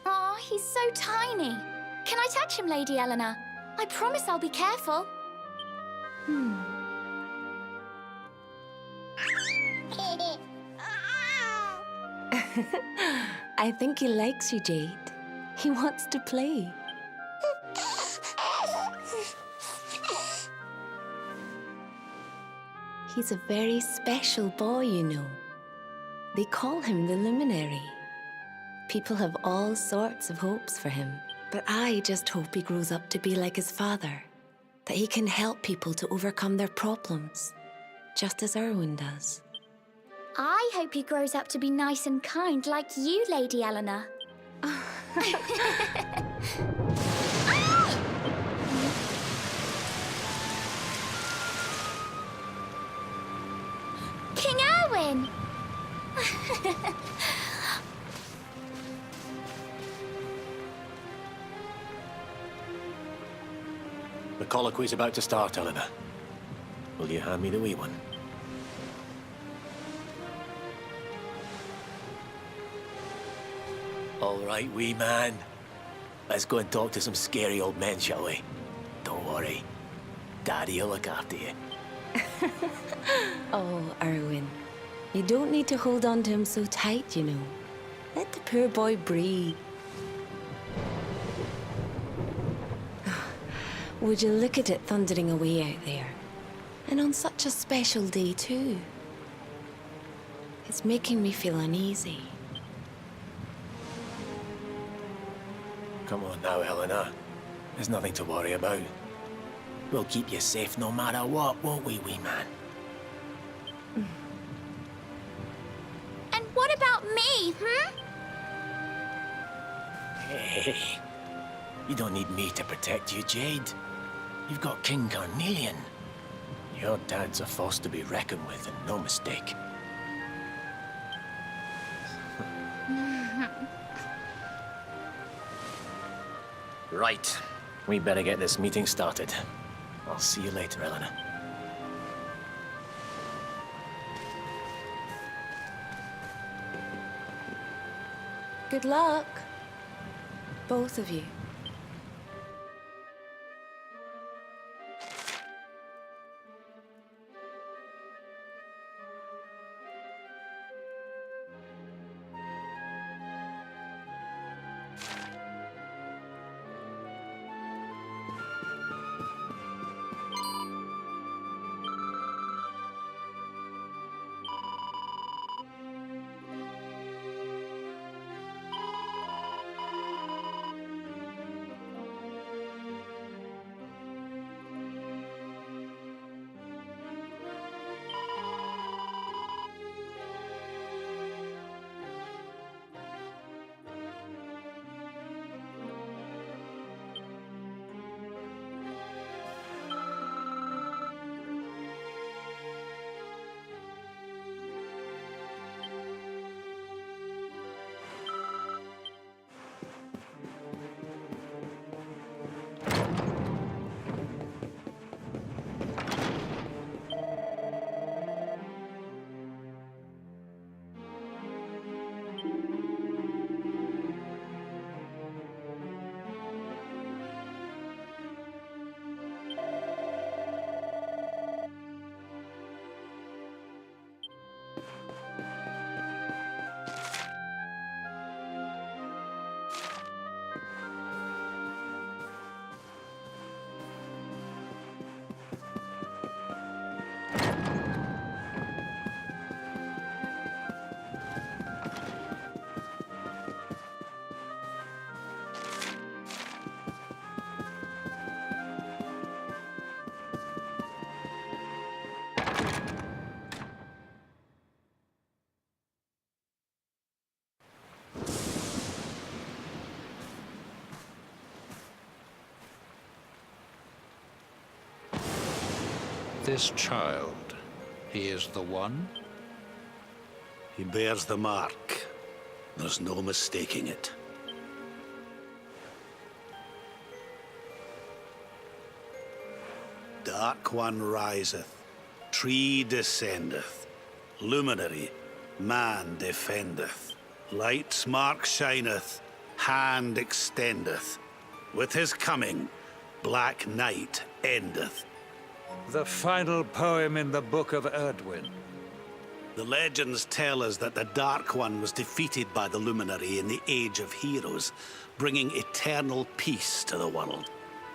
Aw, he's so tiny. Can I touch him, Lady Eleanor? I promise I'll be careful. I think he likes you, Jade. He wants to play. He's a very special boy, you know. They call him the Luminary. People have all sorts of hopes for him. But I just hope he grows up to be like his father. That he can help people to overcome their problems. Just as Erwin does. I hope he grows up to be nice and kind like you, Lady Eleanor. King Erwin! The colloquy's about to start, Eleanor. Will you hand me the wee one? All right, wee man. Let's go and talk to some scary old men, shall we? Don't worry. Daddy'll look after you. Oh, Erwin. You don't need to hold on to him so tight, you know. Let the poor boy breathe. Would you look at it thundering away out there? And on such a special day, too. It's making me feel uneasy. Come on now, Eleanor. There's nothing to worry about. We'll keep you safe no matter what, won't we, wee man? And what about me, Hey, you don't need me to protect you, Jade. You've got King Carnelian. Your dad's a force to be reckoned with, and no mistake. Right. We better get this meeting started. I'll see you later, Eleanor. Good luck. Both of you. This child, he is the one? He bears the mark. There's no mistaking it. Dark One riseth, tree descendeth, luminary, man defendeth. Light's mark shineth, hand extendeth. With his coming, black night endeth. The final poem in the Book of Erdwin. The legends tell us that the Dark One was defeated by the Luminary in the Age of Heroes, bringing eternal peace to the world.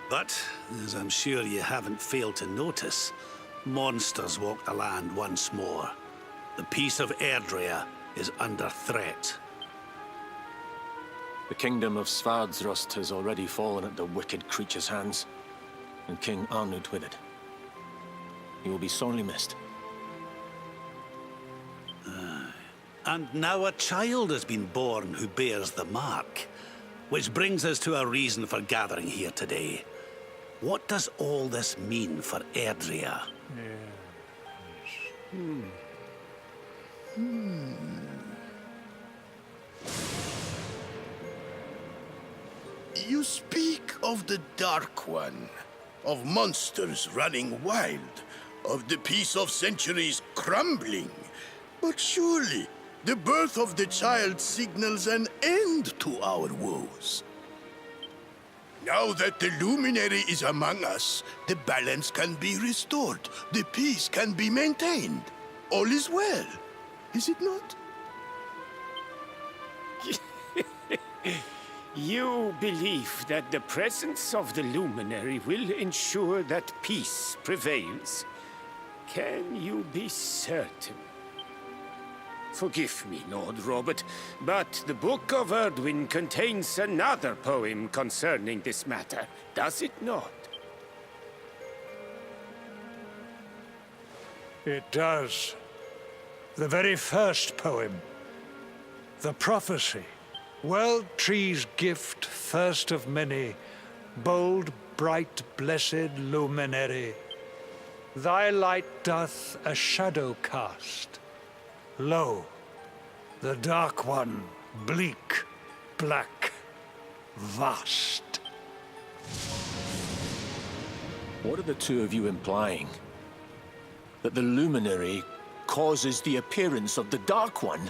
But, as I'm sure you haven't failed to notice, monsters walk the land once more. The peace of Erdrea is under threat. The kingdom of Svardsrust has already fallen at the wicked creature's hands, and King Arnud with it. He will be sorely missed. And now a child has been born who bears the mark. Which brings us to a reason for gathering here today. What does all this mean for Erdrea? You speak of the Dark One, of monsters running wild, of the peace of centuries crumbling. But surely, the birth of the child signals an end to our woes. Now that the Luminary is among us, the balance can be restored, the peace can be maintained. All is well, is it not? You believe that the presence of the Luminary will ensure that peace prevails. Can you be certain? Forgive me, Lord Robert, but the Book of Erdwin contains another poem concerning this matter, does it not? It does. The very first poem. The prophecy. World tree's gift, first of many. Bold, bright, blessed luminary. Thy light doth a shadow cast. Lo, the Dark One, bleak, black, vast. What are the two of you implying? That the Luminary causes the appearance of the Dark One?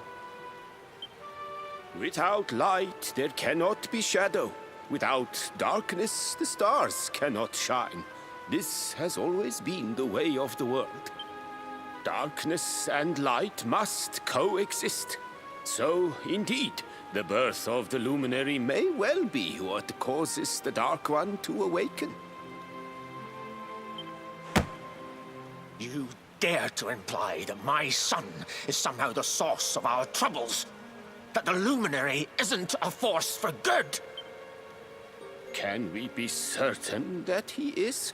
Without light, there cannot be shadow. Without darkness, the stars cannot shine. This has always been the way of the world. Darkness and light must coexist. So, indeed, the birth of the Luminary may well be what causes the Dark One to awaken. You dare to imply that my son is somehow the source of our troubles? That the Luminary isn't a force for good? Can we be certain that he is?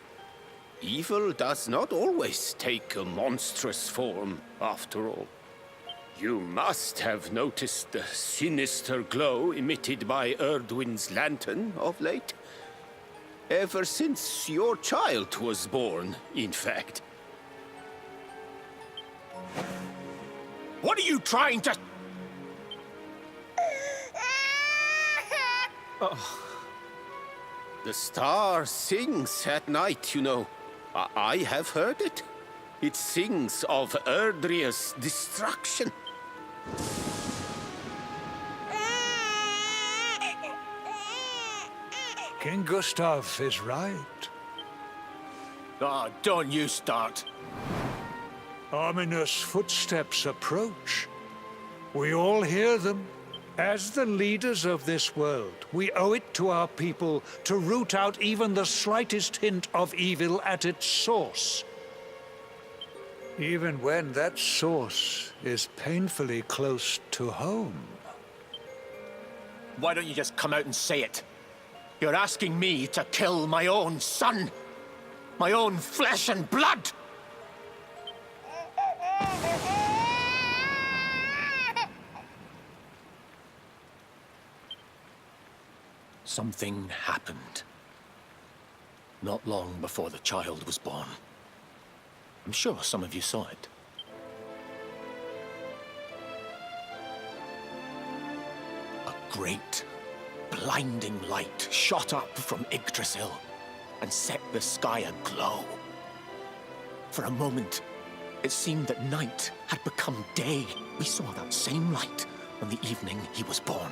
Evil does not always take a monstrous form, after all. You must have noticed the sinister glow emitted by Erdwin's lantern of late. Ever since your child was born, in fact. What are you trying to... The star sings at night, you know. I have heard it. It sings of Erdrea's destruction. King Gustav is right. Oh, don't you start. Ominous footsteps approach. We all hear them. As the leaders of this world, we owe it to our people to root out even the slightest hint of evil at its source. Even when that source is painfully close to home. Why don't you just come out and say it? You're asking me to kill my own son. My own flesh and blood. Something happened. Not long before the child was born. I'm sure some of you saw it. A great, blinding light shot up from Yggdrasil and set the sky aglow. For a moment, it seemed that night had become day. We saw that same light on the evening he was born.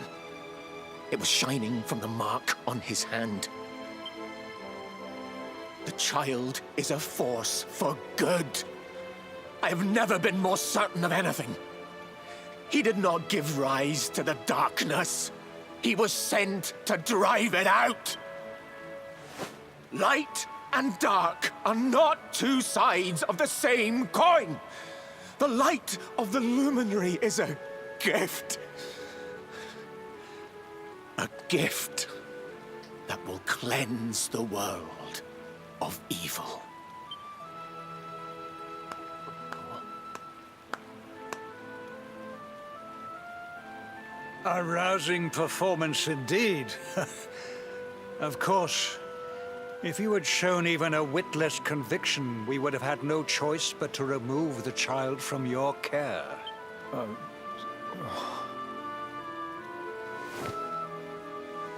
It was shining from the mark on his hand. The child is a force for good. I have never been more certain of anything. He did not give rise to the darkness. He was sent to drive it out. Light and dark are not two sides of the same coin. The light of the luminary is a gift. A gift that will cleanse the world of evil. A rousing performance indeed. Of course, if you had shown even a whit less conviction, we would have had no choice but to remove the child from your care.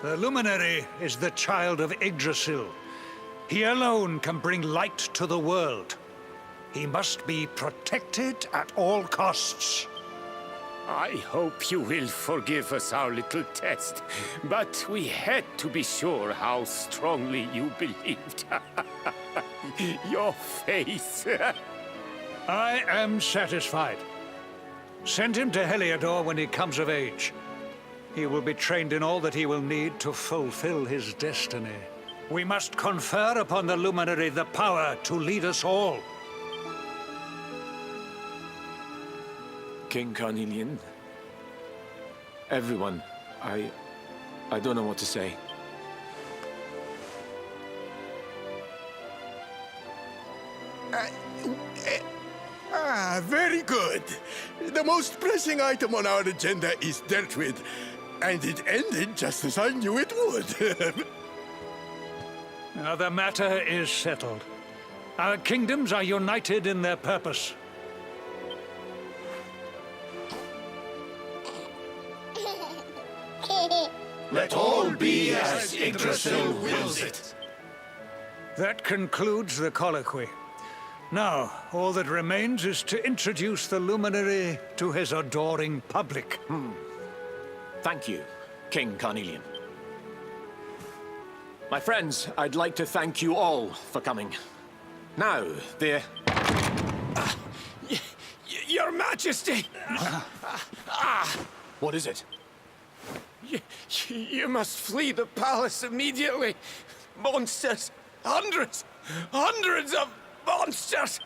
The luminary is the child of Yggdrasil. He alone can bring light to the world. He must be protected at all costs. I hope you will forgive us our little test, but we had to be sure how strongly you believed. Your face. I am satisfied. Send him to Heliodor when he comes of age. He will be trained in all that he will need to fulfill his destiny. We must confer upon the luminary the power to lead us all. King Carnelian, everyone, I don't know what to say. Very good. The most pressing item on our agenda is dealt with, and it ended just as I knew it would. Now the matter is settled. Our kingdoms are united in their purpose. Let all be as Yggdrasil wills it. That concludes the colloquy. Now, all that remains is to introduce the luminary to his adoring public. Thank you, King Carnelian. My friends, I'd like to thank you all for coming. Now, Your Majesty! what is it? You must flee the palace immediately. Monsters! Hundreds of monsters!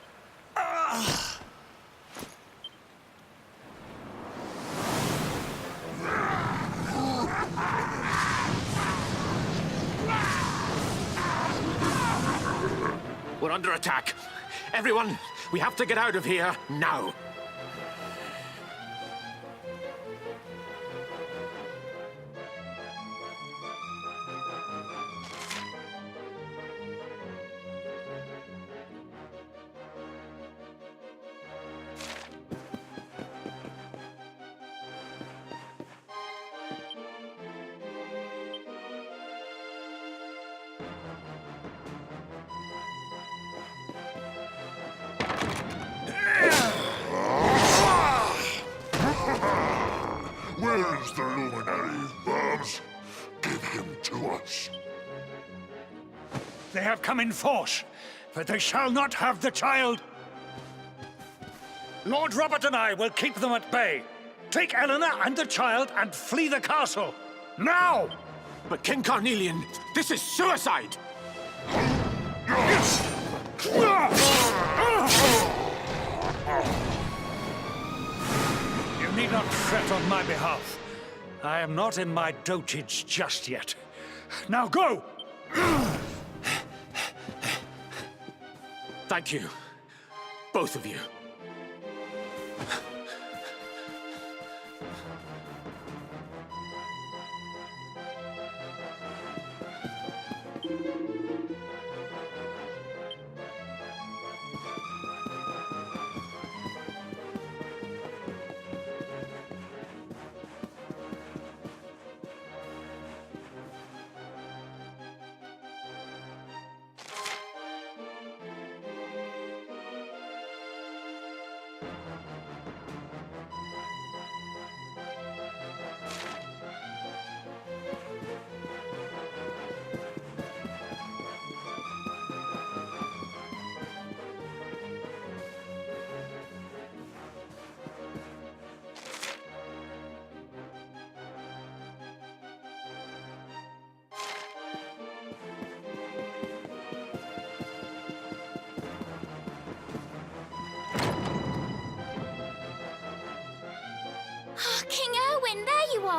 We're under attack. Everyone, we have to get out of here now. Where is the luminary, Worms? Give him to us. They have come in force, but they shall not have the child. Lord Robert and I will keep them at bay. Take Eleanor and the child and flee the castle. Now! But King Carnelian, this is suicide! You need not fret on my behalf. I am not in my dotage just yet. Now go! Thank you, both of you.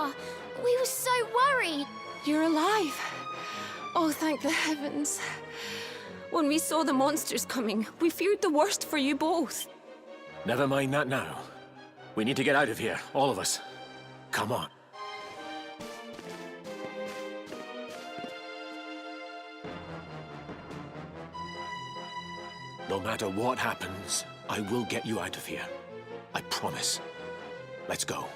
are. We were so worried. You're alive. Oh, thank the heavens. When we saw the monsters coming, we feared the worst for you both. Never mind that now. We need to get out of here, all of us. Come on. No matter what happens, I will get you out of here. I promise. Let's go.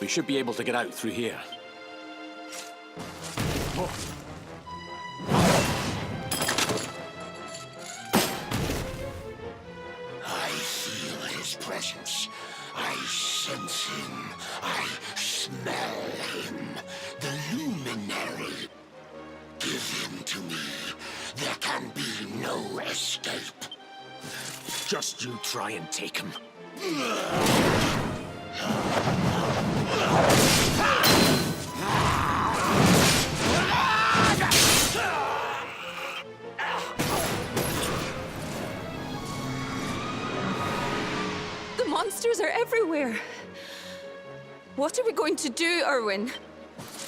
We should be able to get out through here. I feel his presence. I sense him. I smell him. The luminary. Give him to me. There can be no escape. Just you try and take him. The monsters are everywhere. What are we going to do, Erwin?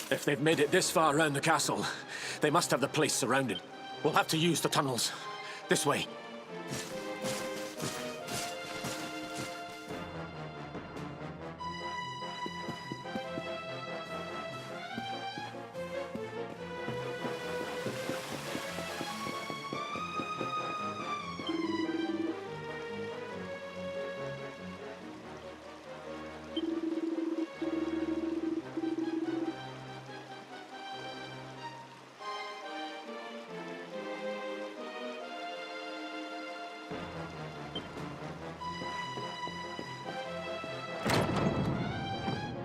If they've made it this far around the castle, they must have the place surrounded. We'll have to use the tunnels. This way.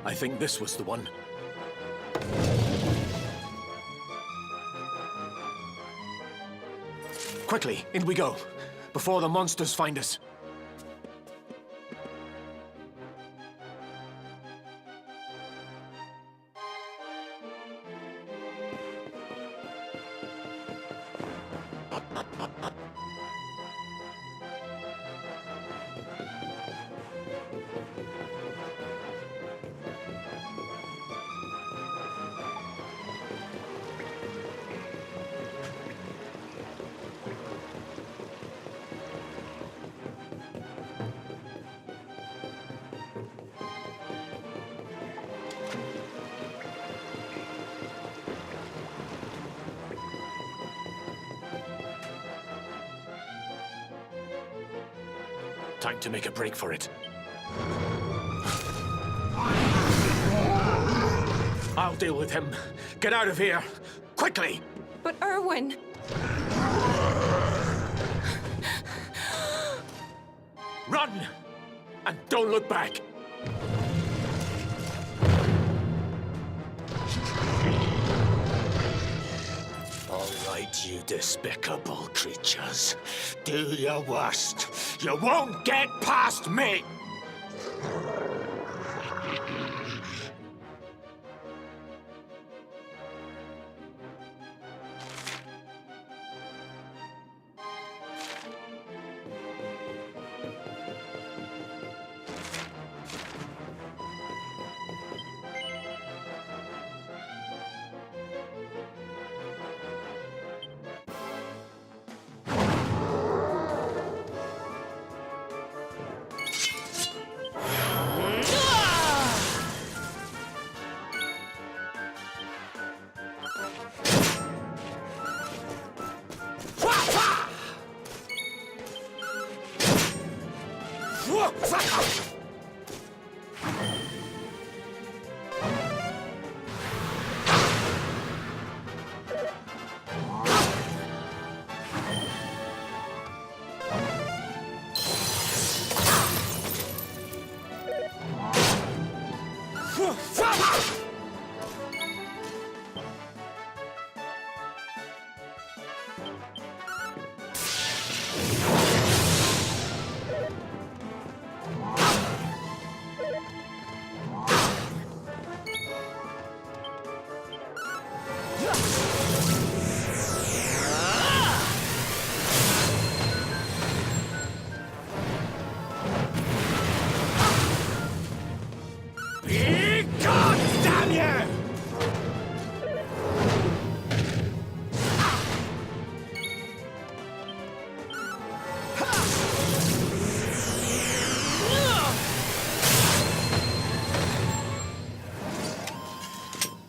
I think this was the one. Quickly, in we go, before the monsters find us. Time to make a break for it. I'll deal with him. Get out of here, quickly! But Erwin... Run! And don't look back! All right, you despicable creatures. Do your worst. You won't get past me!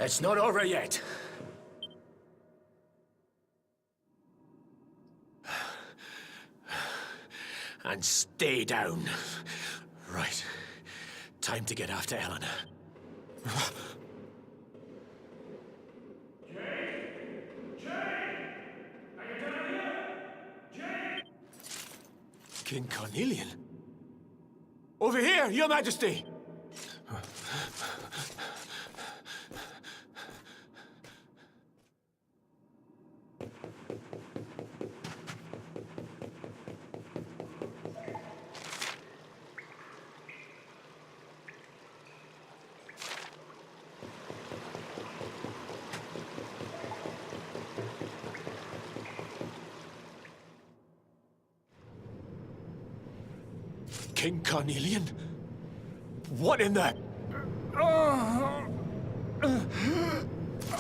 It's not over yet. And stay down. Right. Time to get after Eleanor. King Carnelian? Over here, Your Majesty! King Carnelian? What in the... Who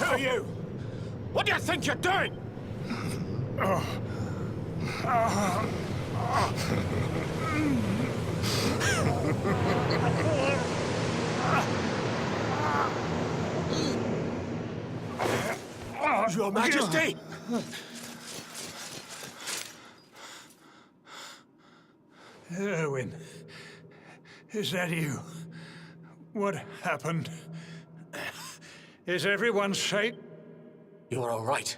are you? What do you think you're doing? Your Majesty! Erwin, is that you? What happened? Is everyone safe? You're all right.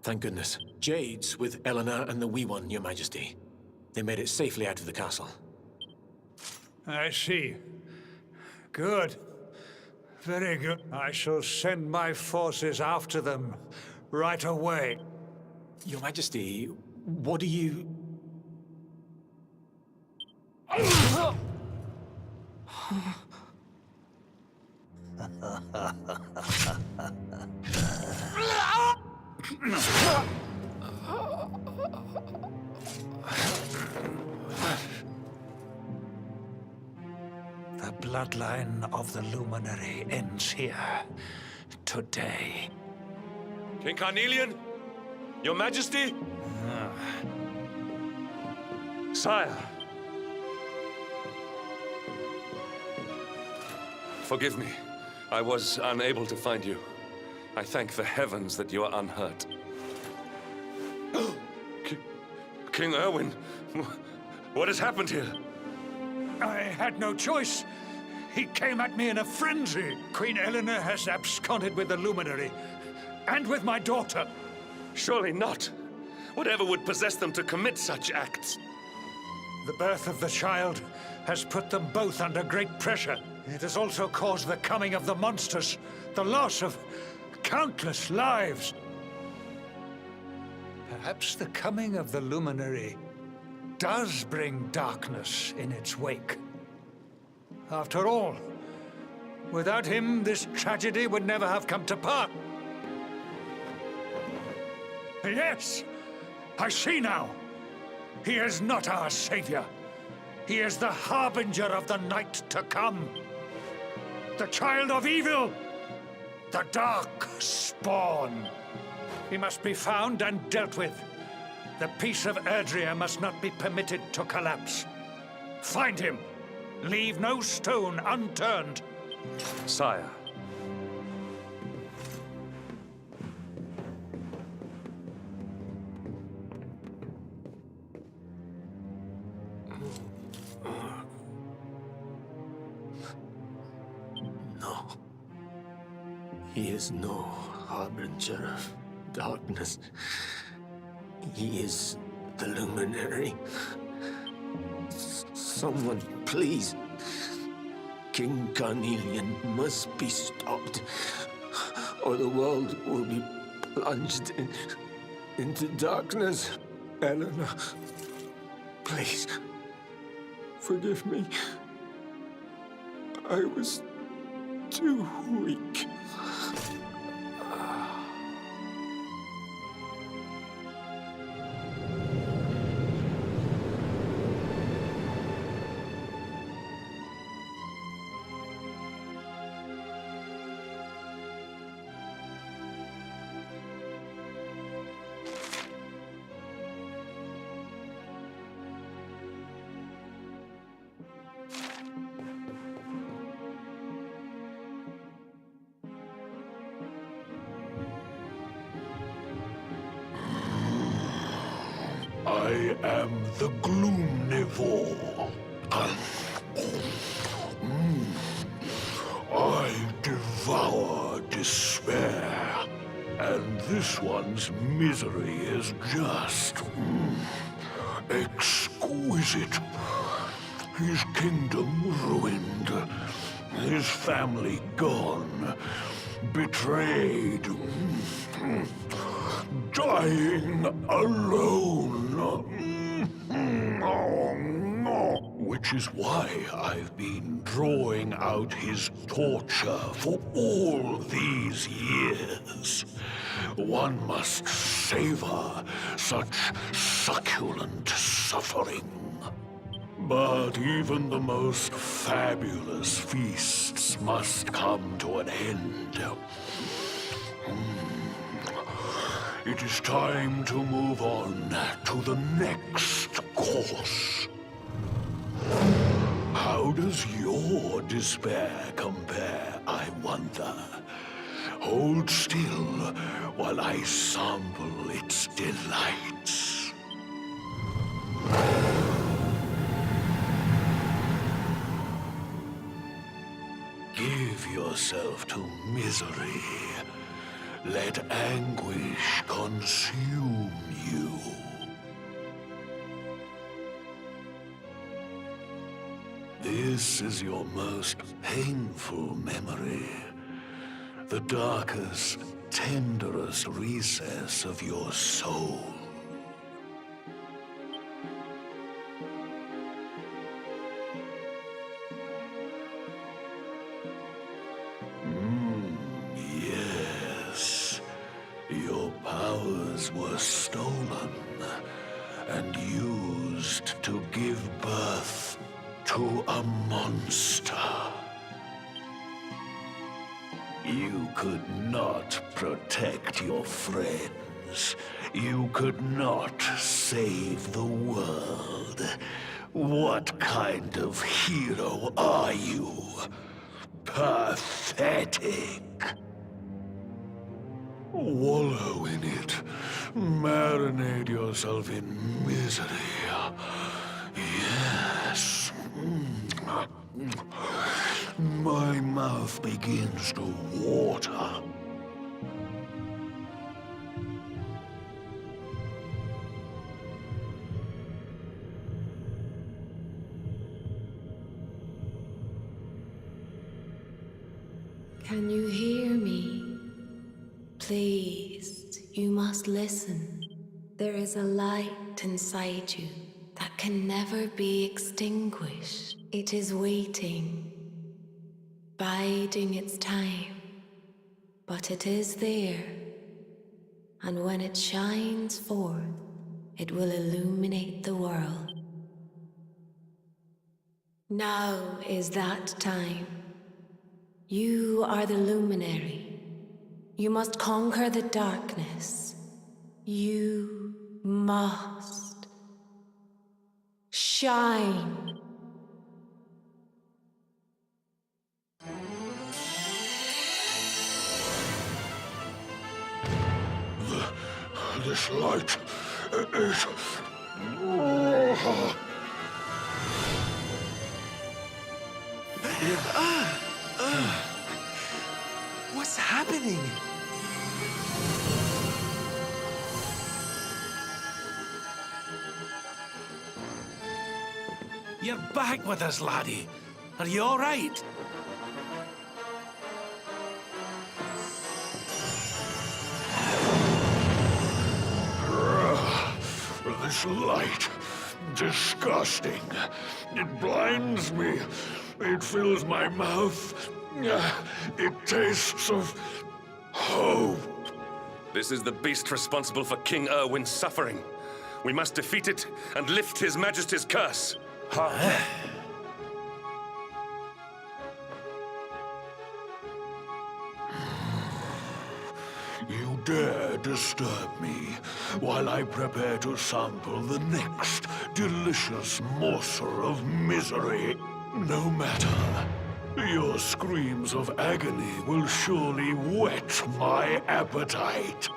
Thank goodness. Jade's with Eleanor and the wee one, Your Majesty. They made it safely out of the castle. I see. Good. Very good. I shall send my forces after them right away. Your Majesty, what do you... The bloodline of the Luminary ends here. Today. King Carnelian? Your Majesty? Sire. Forgive me. I was unable to find you. I thank the heavens that you are unhurt. King Erwin, what has happened here? I had no choice. He came at me in a frenzy. Queen Eleanor has absconded with the Luminary, and with my daughter. Surely not. Whatever would possess them to commit such acts? The birth of the child has put them both under great pressure. It has also caused the coming of the monsters, the loss of countless lives. Perhaps the coming of the Luminary does bring darkness in its wake. After all, without him, this tragedy would never have come to pass. Yes, I see now. He is not our savior. He is the harbinger of the night to come. The child of evil. The dark spawn. He must be found and dealt with. The peace of Erdrea must not be permitted to collapse. Find him. Leave no stone unturned. Sire. No. He is no harbinger of darkness. He is the Luminary. Someone, please. King Carnelian must be stopped, or the world will be plunged into darkness. Eleanor, please, forgive me. I was too weak. I am the Gloomnivore. I devour despair, and this one's misery is just exquisite. His kingdom ruined, his family gone, betrayed, dying alone. Which is why I've been drawing out his torture for all these years. One must savor such succulent suffering. But even the most fabulous feasts must come to an end. It is time to move on to the next course. How does your despair compare, I wonder? Hold still while I sample its delights. Give yourself to misery. Let anguish consume you. This is your most painful memory. The darkest, tenderest recess of your soul. Yes. Your powers were stolen and used to give birth to a monster. You could not protect your friends. You could not save the world. What kind of hero are you? Pathetic. Wallow in it. Marinate yourself in misery. Yes. My mouth begins to water. Can you hear me? Please, you must listen. There is a light inside you that can never be extinguished. It is waiting, biding its time. But it is there, and when it shines forth, it will illuminate the world. Now is that time. You are the luminary. You must conquer the darkness. You must shine. This light is... What's happening? You're back with us, laddie. Are you all right? This light, disgusting. It blinds me. It fills my mouth. It tastes of hope. This is the beast responsible for King Erwin's suffering. We must defeat it and lift His Majesty's curse. You dare disturb me while I prepare to sample the next delicious morsel of misery. No matter. Your screams of agony will surely whet my appetite.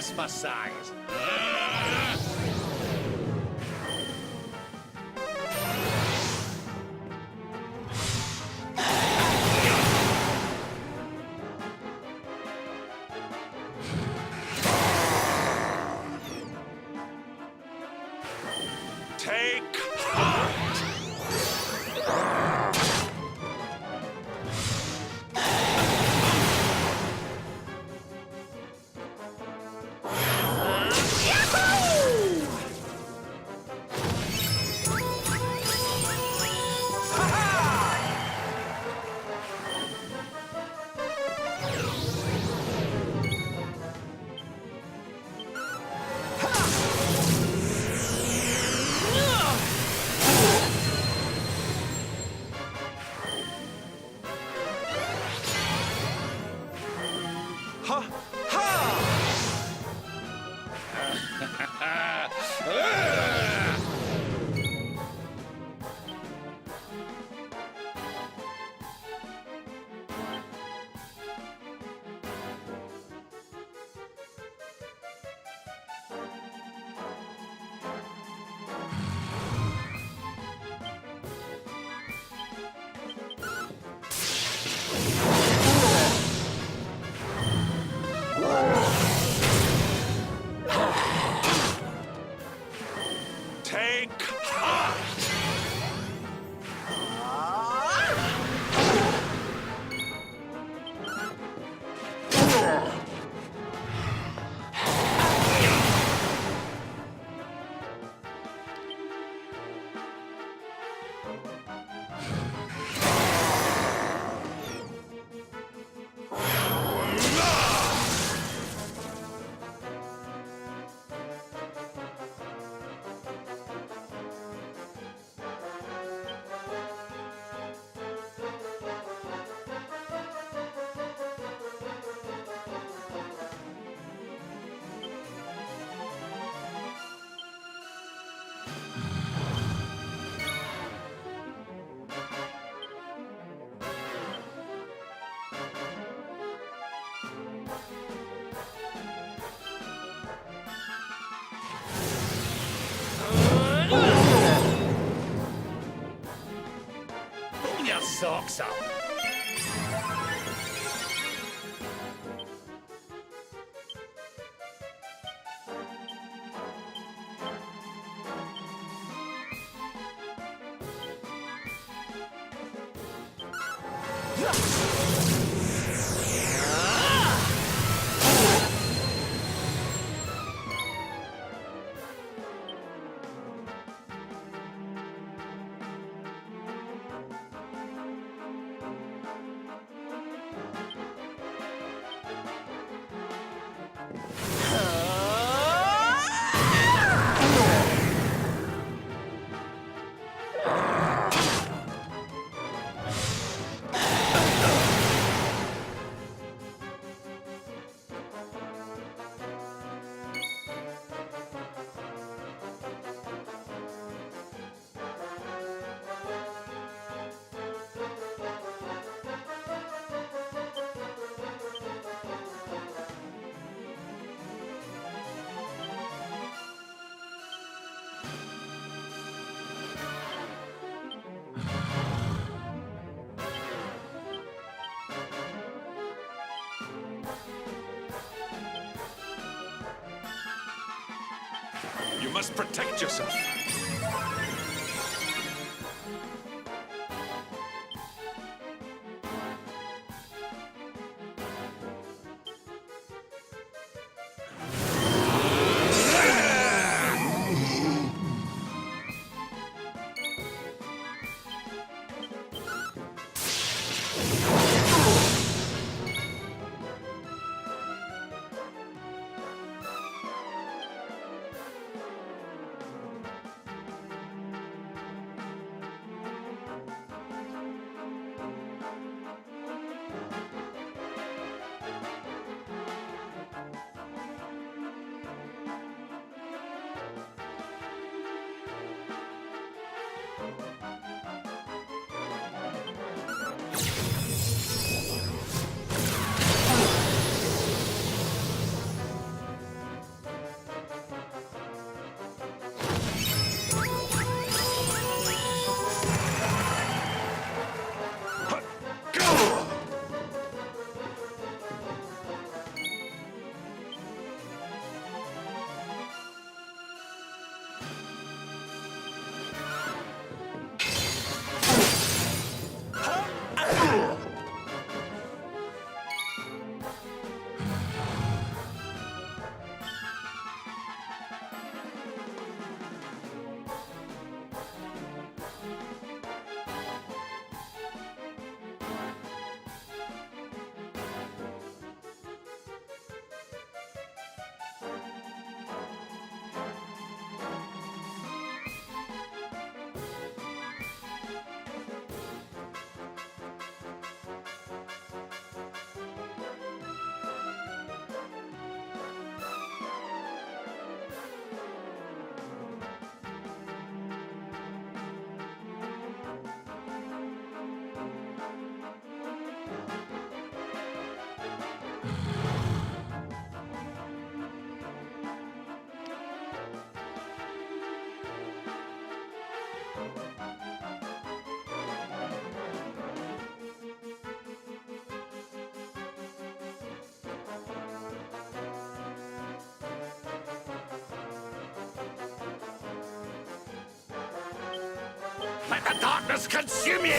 this for size. Take heart! Take heart! Pull your socks up. You must protect yourself. Let the darkness consume you!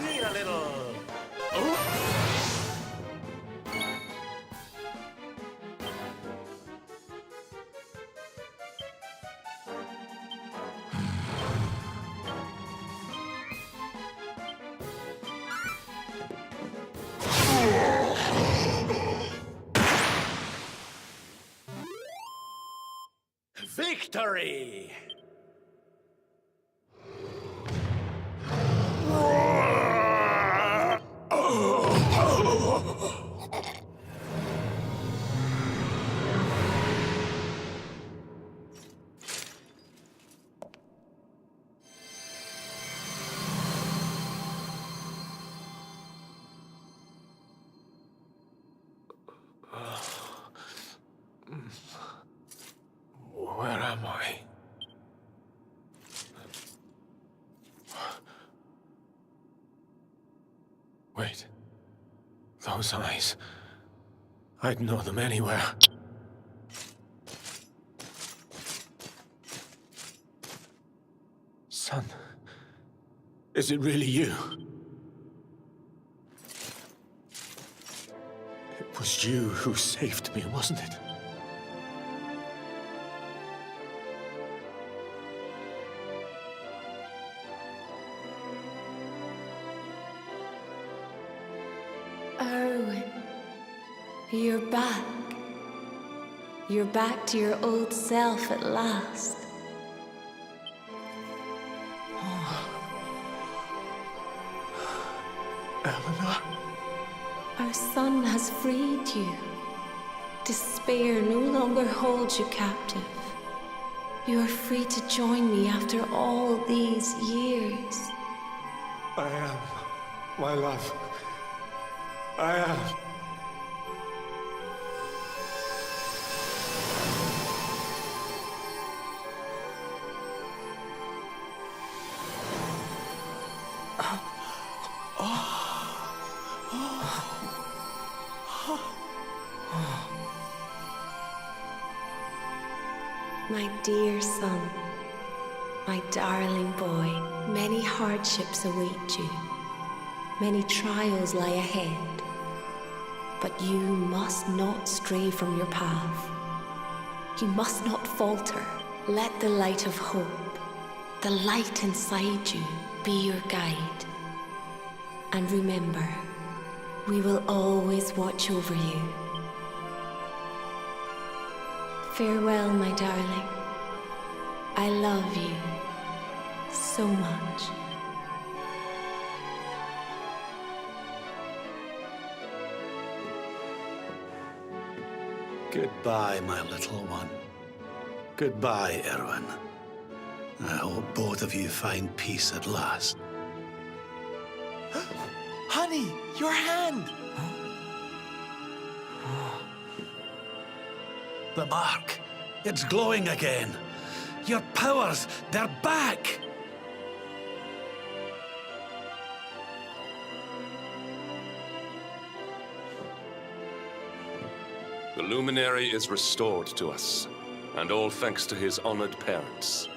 Need a little... Victory! Where am I? Wait. Those eyes. I'd know them anywhere. Son. Is it really you? It was you who saved me, wasn't it? Erwin, you're back. You're back to your old self at last. Eleanor? Our son has freed you. Despair no longer holds you captive. You are free to join me after all these years. I am, my love. I am. My dear son, my darling boy, many hardships await you. Many trials lie ahead. But you must not stray from your path. You must not falter. Let the light of hope, the light inside you, be your guide. And remember, we will always watch over you. Farewell, my darling. I love you so much. Goodbye, my little one. Goodbye, Erwin. I hope both of you find peace at last. Honey, your hand! The mark. It's glowing again. Your powers, they're back! The luminary is restored to us, and all thanks to his honored parents.